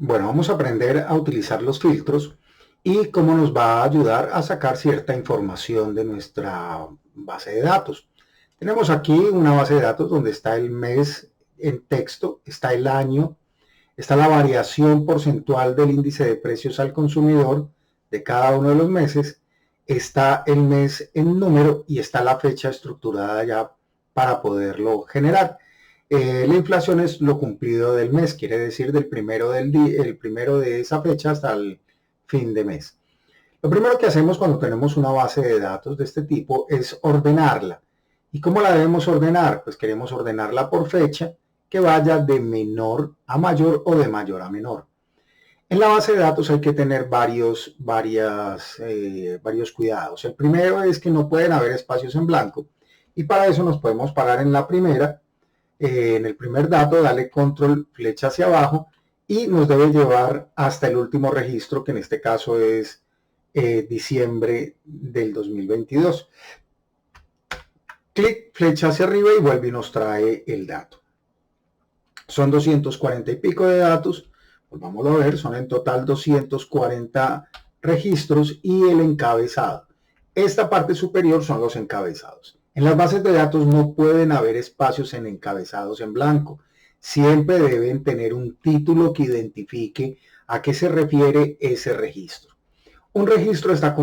Bueno, vamos a aprender a utilizar los filtros y cómo nos va a ayudar a sacar cierta información de nuestra base de datos. Tenemos aquí una base de datos donde está el mes en texto, está el año, está la variación porcentual del índice de precios al consumidor de cada uno de los meses, está el mes en número y está la fecha estructurada ya para poderlo generar. La inflación es lo cumplido del mes, quiere decir del primero del día, el primero de esa fecha hasta el fin de mes. Lo primero que hacemos cuando tenemos una base de datos de este tipo es ordenarla. ¿Y cómo la debemos ordenar? Pues queremos ordenarla por fecha que vaya de menor a mayor o de mayor a menor. En la base de datos hay que tener varios cuidados. El primero es que no pueden haber espacios en blanco y para eso nos podemos parar en la primera, en el primer dato, darle control flecha hacia abajo y nos debe llevar hasta el último registro, que en este caso es diciembre del 2022. Clic flecha hacia arriba y vuelve y nos trae el dato. Son 240 y pico de datos, pues vamos a ver, son en total 240 registros y el encabezado. Esta parte superior son los encabezados. En las bases de datos no pueden haber espacios en encabezados en blanco. Siempre deben tener un título que identifique a qué se refiere ese registro. Un registro está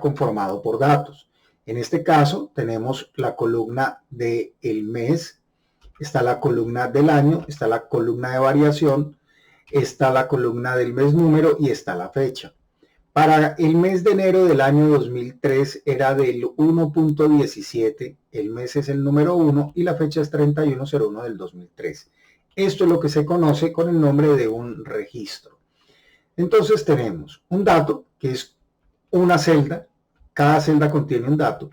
conformado por datos. En este caso tenemos la columna del mes, está la columna del año, está la columna de variación, está la columna del mes número y está la fecha. Para el mes de enero del año 2003 era del 1.17, el mes es el número 1 y la fecha es 31/01 del 2003. Esto es lo que se conoce con el nombre de un registro. Entonces tenemos un dato que es una celda, cada celda contiene un dato.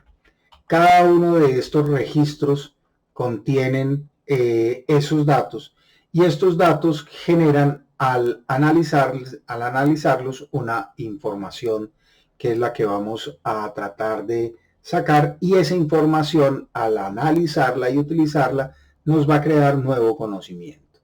Cada uno de estos registros contienen esos datos y estos datos generan al analizarlos una información que es la que vamos a tratar de sacar, y esa información al analizarla y utilizarla nos va a crear nuevo conocimiento.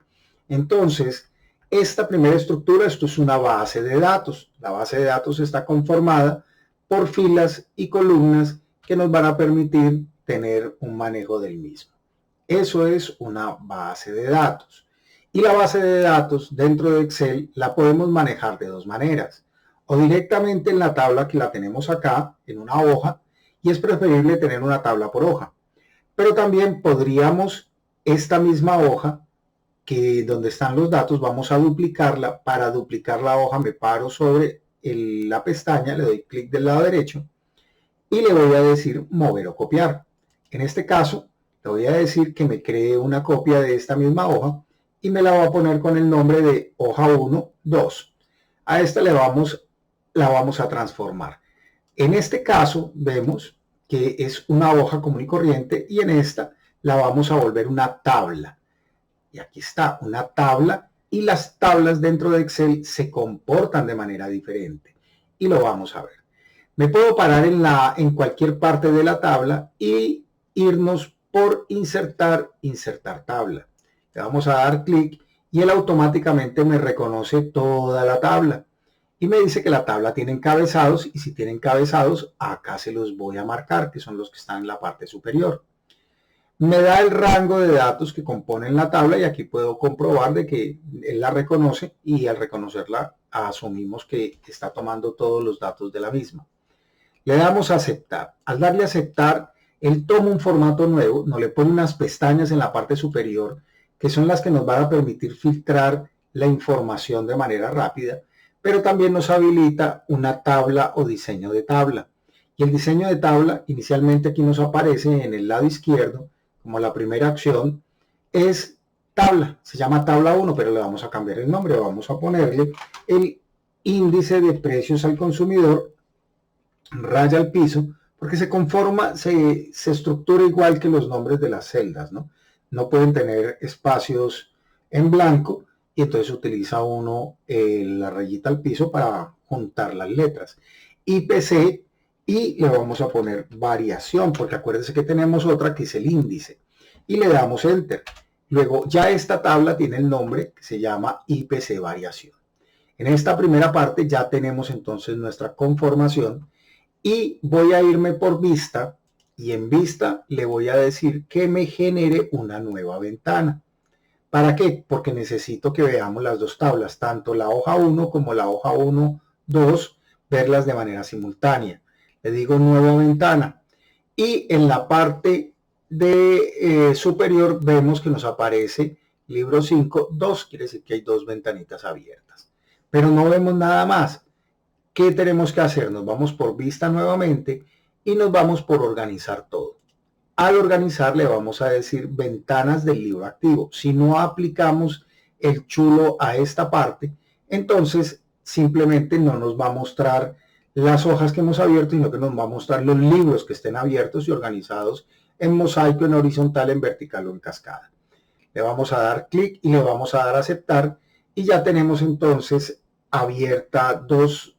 Entonces, esta primera estructura, esto es una base de datos. La base de datos está conformada por filas y columnas que nos van a permitir tener un manejo del mismo. Eso es una base de datos. Y la base de datos dentro de Excel la podemos manejar de dos maneras. O directamente en la tabla que la tenemos acá, en una hoja, y es preferible tener una tabla por hoja. Pero también podríamos esta misma hoja, que donde están los datos, vamos a duplicarla. Para duplicar la hoja me paro sobre la pestaña, le doy clic del lado derecho y le voy a decir mover o copiar. En este caso, le voy a decir que me cree una copia de esta misma hoja y me la va a poner con el nombre de hoja 1, 2. A esta la vamos a transformar. En este caso vemos que es una hoja común y corriente y en esta la vamos a volver una tabla. Y aquí está, una tabla, y las tablas dentro de Excel se comportan de manera diferente. Y lo vamos a ver. Me puedo parar en cualquier parte de la tabla y irnos por insertar tabla. Le vamos a dar clic y él automáticamente me reconoce toda la tabla. Y me dice que la tabla tiene encabezados, y si tiene encabezados, acá se los voy a marcar, que son los que están en la parte superior. Me da el rango de datos que componen la tabla y aquí puedo comprobar de que él la reconoce, y al reconocerla asumimos que está tomando todos los datos de la misma. Le damos a aceptar. Al darle a aceptar, él toma un formato nuevo, nos le pone unas pestañas en la parte superior que son las que nos van a permitir filtrar la información de manera rápida, pero también nos habilita una tabla o diseño de tabla. Y el diseño de tabla inicialmente aquí nos aparece en el lado izquierdo como la primera acción, es tabla, se llama tabla 1, pero le vamos a cambiar el nombre, vamos a ponerle el índice de precios al consumidor, raya al piso, porque se estructura igual que los nombres de las celdas, ¿no? No pueden tener espacios en blanco y entonces utiliza uno la rayita al piso para juntar las letras. IPC, y le vamos a poner variación, porque acuérdense que tenemos otra que es el índice, y le damos enter. Luego ya esta tabla tiene el nombre que se llama IPC variación. En esta primera parte ya tenemos entonces nuestra conformación y voy a irme por vista y en vista le voy a decir que me genere una nueva ventana. ¿Para qué? Porque necesito que veamos las dos tablas, tanto la hoja 1 como la hoja 1, 2, verlas de manera simultánea. Le digo nueva ventana y en la parte de superior vemos que nos aparece libro 5, 2, quiere decir que hay dos ventanitas abiertas. Pero no vemos nada más. ¿Qué tenemos que hacer? Nos vamos por vista nuevamente y nos vamos por organizar todo. Al organizar le vamos a decir ventanas del libro activo. Si no aplicamos el chulo a esta parte, entonces simplemente no nos va a mostrar las hojas que hemos abierto, sino que nos va a mostrar los libros que estén abiertos y organizados en mosaico, en horizontal, en vertical o en cascada. Le vamos a dar clic y le vamos a dar a aceptar y ya tenemos entonces abierta dos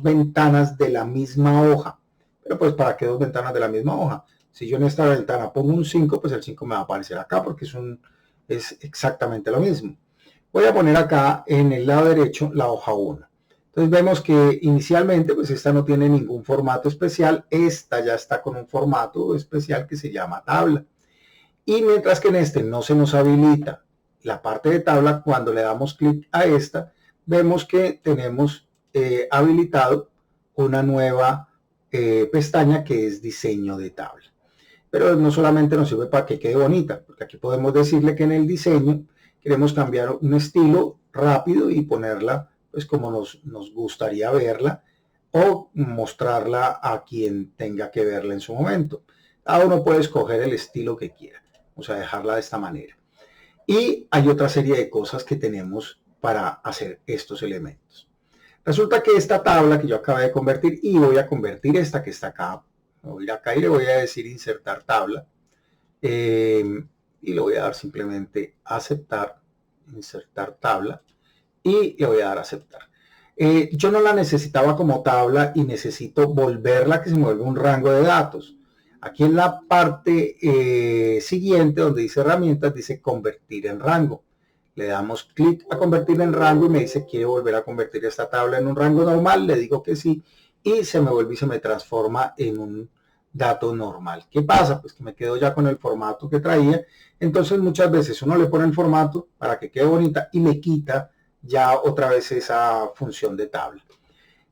ventanas de la misma hoja. Pero pues ¿para qué dos ventanas de la misma hoja? Si yo en esta ventana pongo un 5, pues el 5 me va a aparecer acá porque es exactamente lo mismo. Voy a poner acá en el lado derecho la hoja 1. Entonces vemos que inicialmente pues esta no tiene ningún formato especial. Esta ya está con un formato especial que se llama tabla. Y mientras que en este no se nos habilita la parte de tabla, cuando le damos clic a esta, vemos que tenemos habilitado una nueva pestaña que es diseño de tabla. Pero no solamente nos sirve para que quede bonita, porque aquí podemos decirle que en el diseño queremos cambiar un estilo rápido y ponerla pues como nos gustaría verla o mostrarla a quien tenga que verla en su momento. Cada uno puede escoger el estilo que quiera. Vamos a dejarla de esta manera. Y hay otra serie de cosas que tenemos para hacer estos elementos. Resulta que esta tabla que yo acabé de convertir, y voy a convertir esta que está acá, voy a ir acá y le voy a decir insertar tabla, y le voy a dar simplemente aceptar, insertar tabla, y le voy a dar aceptar. Yo no la necesitaba como tabla y necesito volverla que se me vuelva un rango de datos. Aquí en la parte siguiente, donde dice herramientas, dice convertir en rango. Le damos clic a convertir en rango y me dice, ¿quiere volver a convertir esta tabla en un rango normal? Le digo que sí y se me vuelve y se me transforma en un dato normal. ¿Qué pasa? Pues que me quedo ya con el formato que traía. Entonces muchas veces uno le pone el formato para que quede bonita y le quita ya otra vez esa función de tabla.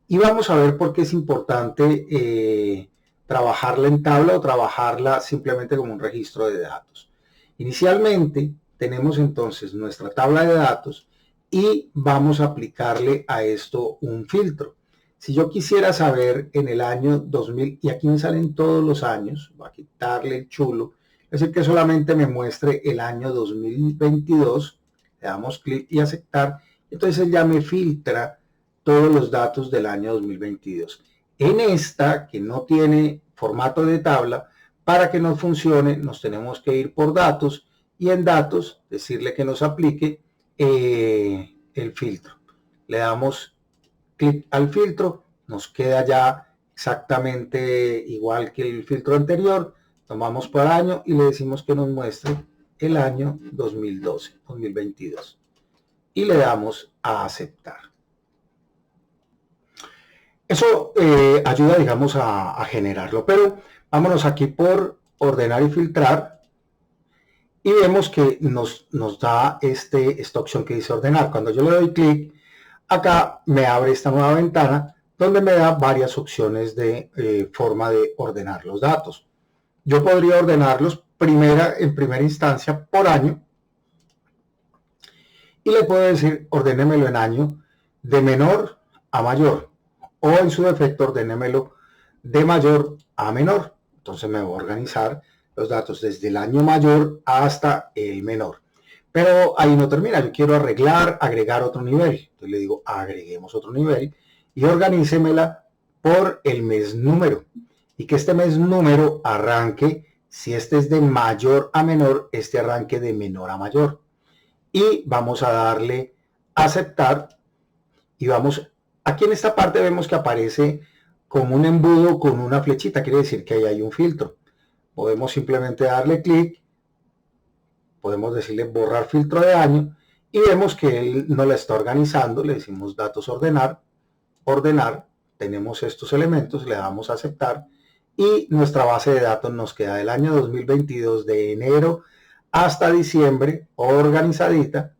Y vamos a ver por qué es importante trabajarla en tabla o trabajarla simplemente como un registro de datos. Inicialmente tenemos entonces nuestra tabla de datos y vamos a aplicarle a esto un filtro. Si yo quisiera saber en el año 2000, y aquí me salen todos los años, voy a quitarle el chulo, es decir que solamente me muestre el año 2022, le damos clic y aceptar, entonces ya me filtra todos los datos del año 2022. En esta, que no tiene formato de tabla, para que nos funcione, nos tenemos que ir por datos y en datos decirle que nos aplique el filtro. Le damos clic al filtro, nos queda ya exactamente igual que el filtro anterior. Tomamos por año y le decimos que nos muestre el año 2012, 2022. Y le damos a aceptar. Eso ayuda, digamos, a generarlo, pero vámonos aquí por ordenar y filtrar y vemos que nos da esta opción que dice ordenar. Cuando yo le doy clic, acá me abre esta nueva ventana donde me da varias opciones de forma de ordenar los datos. Yo podría ordenarlos en primera instancia por año y le puedo decir ordénemelo en año de menor a mayor o en su defecto ordénemelo de mayor a menor. Entonces me voy a organizar los datos desde el año mayor hasta el menor. Pero ahí no termina, yo quiero agregar otro nivel. Entonces le digo agreguemos otro nivel y organícemela por el mes número. Y que este mes número arranque, si este es de mayor a menor, este arranque de menor a mayor. Y vamos a darle aceptar y vamos, aquí en esta parte vemos que aparece como un embudo con una flechita, quiere decir que ahí hay un filtro. Podemos simplemente darle clic, podemos decirle borrar filtro de año y vemos que él no la está organizando. Le decimos datos ordenar, ordenar, tenemos estos elementos, le damos a aceptar y nuestra base de datos nos queda del año 2022 de enero hasta diciembre organizadita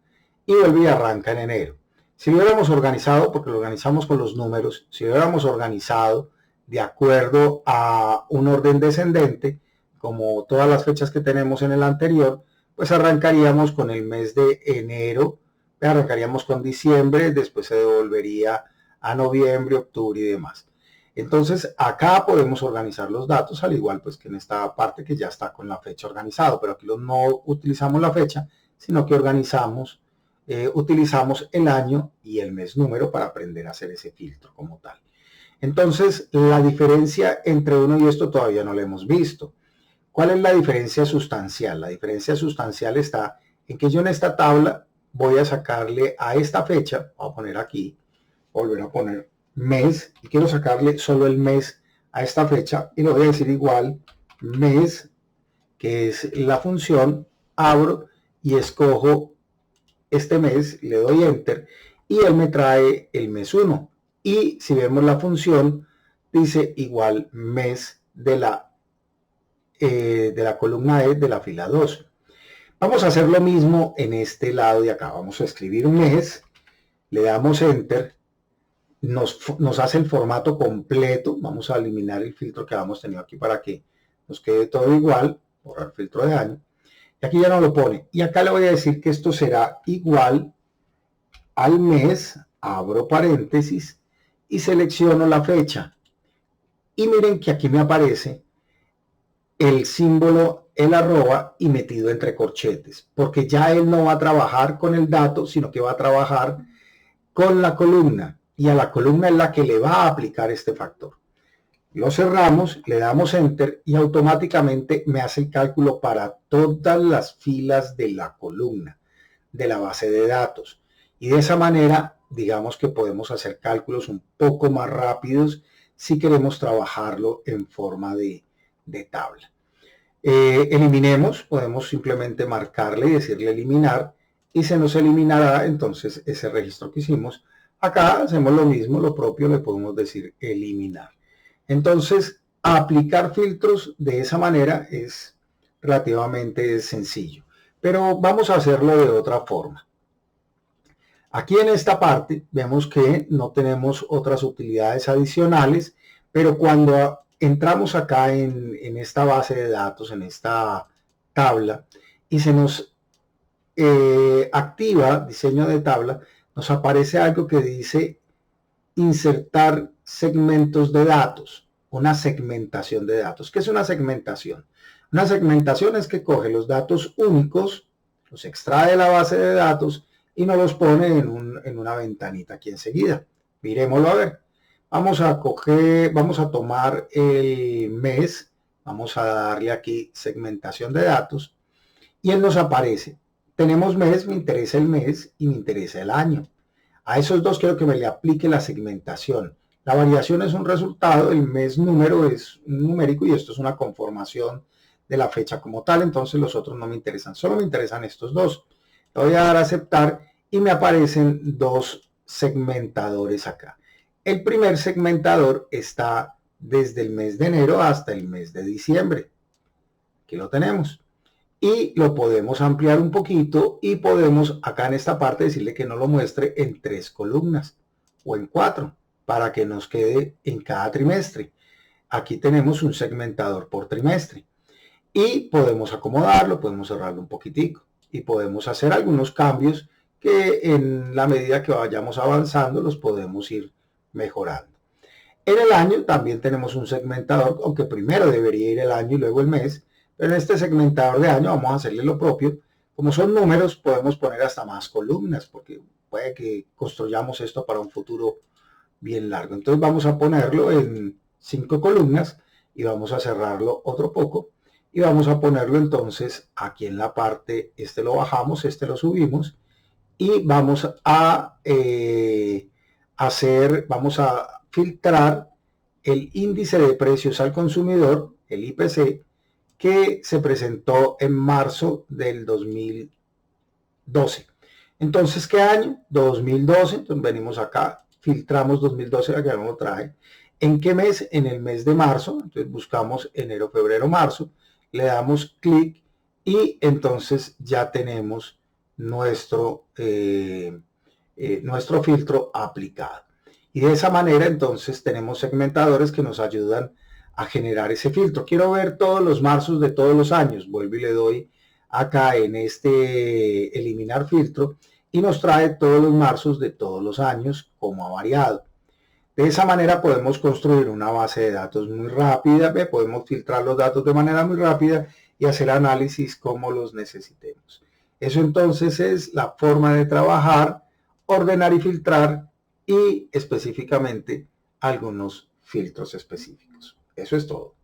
y vuelve y arranca en enero. Si lo hubiéramos organizado, porque lo organizamos con los números, si lo hubiéramos organizado de acuerdo a un orden descendente, como todas las fechas que tenemos en el anterior, pues arrancaríamos con el mes de enero, arrancaríamos con diciembre, después se devolvería a noviembre, octubre y demás. Entonces acá podemos organizar los datos al igual pues que en esta parte que ya está con la fecha organizado, pero aquí no utilizamos la fecha, sino que utilizamos el año y el mes número para aprender a hacer ese filtro como tal. Entonces la diferencia entre uno y esto todavía no lo hemos visto. ¿Cuál es la diferencia sustancial? La diferencia sustancial está en que yo en esta tabla voy a sacarle a esta fecha, voy a poner aquí, volver a poner mes, y quiero sacarle solo el mes a esta fecha, y le voy a decir igual mes, que es la función, abro y escojo este mes, le doy enter, y él me trae el mes 1. Y si vemos la función, dice igual mes de la columna E de la fila 2. Vamos a hacer lo mismo en este lado de acá. Vamos a escribir un mes, le damos enter, nos hace el formato completo. Vamos a eliminar el filtro que habíamos tenido aquí para que nos quede todo igual, borrar filtro de año. Y aquí ya no lo pone. Y acá le voy a decir que esto será igual al mes, abro paréntesis y selecciono la fecha. Y miren que aquí me aparece el símbolo, el arroba y metido entre corchetes, porque ya él no va a trabajar con el dato, sino que va a trabajar con la columna, y a la columna es la que le va a aplicar este factor. Lo cerramos, le damos enter y automáticamente me hace el cálculo para todas las filas de la columna, de la base de datos. Y de esa manera, digamos que podemos hacer cálculos un poco más rápidos si queremos trabajarlo en forma de tabla. Eliminemos, podemos simplemente marcarle y decirle eliminar y se nos eliminará entonces ese registro que hicimos. Acá hacemos lo mismo, lo propio, le podemos decir eliminar. Entonces, aplicar filtros de esa manera es relativamente sencillo, pero vamos a hacerlo de otra forma. Aquí en esta parte vemos que no tenemos otras utilidades adicionales, pero cuando entramos acá en esta base de datos, en esta tabla, y se nos activa diseño de tabla, nos aparece algo que dice insertar segmentos de datos, una segmentación de datos. ¿Qué es una segmentación? Una segmentación es que coge los datos únicos, los extrae de la base de datos y nos los pone en una ventanita aquí enseguida. Miremoslo a ver. Vamos a tomar el mes, vamos a darle aquí segmentación de datos y él nos aparece. Tenemos mes, me interesa el mes y me interesa el año. A esos dos quiero que me le aplique la segmentación. La variación es un resultado, el mes número es un numérico y esto es una conformación de la fecha como tal, entonces los otros no me interesan, solo me interesan estos dos. Le voy a dar a aceptar y me aparecen dos segmentadores acá. El primer segmentador está desde el mes de enero hasta el mes de diciembre. Aquí lo tenemos. Y lo podemos ampliar un poquito y podemos acá en esta parte decirle que no lo muestre en 3 columnas o en 4 para que nos quede en cada trimestre. Aquí tenemos un segmentador por trimestre y podemos acomodarlo, podemos cerrarlo un poquitico y podemos hacer algunos cambios que en la medida que vayamos avanzando los podemos ir mejorando. En el año también tenemos un segmentador, aunque primero debería ir el año y luego el mes, pero en este segmentador de año vamos a hacerle lo propio. Como son números, podemos poner hasta más columnas, porque puede que construyamos esto para un futuro bien largo. Entonces vamos a ponerlo en 5 columnas y vamos a cerrarlo otro poco. Y vamos a ponerlo entonces aquí en la parte, este lo bajamos, este lo subimos. Y vamos a vamos a filtrar el índice de precios al consumidor, el IPC, que se presentó en marzo del 2012. Entonces, ¿qué año? 2012. Entonces venimos acá, filtramos 2012, aquí no lo traje. ¿En qué mes? En el mes de marzo. Entonces buscamos enero, febrero, marzo. Le damos clic y entonces ya tenemos nuestro filtro aplicado. Y de esa manera entonces tenemos segmentadores que nos ayudan a generar ese filtro. Quiero ver todos los marzos de todos los años. Vuelvo y le doy acá en este eliminar filtro y nos trae todos los marzos de todos los años como ha variado. De esa manera podemos construir una base de datos muy rápida, podemos filtrar los datos de manera muy rápida y hacer análisis como los necesitemos. Eso entonces es la forma de trabajar, ordenar y filtrar y específicamente algunos filtros específicos. Eso es todo.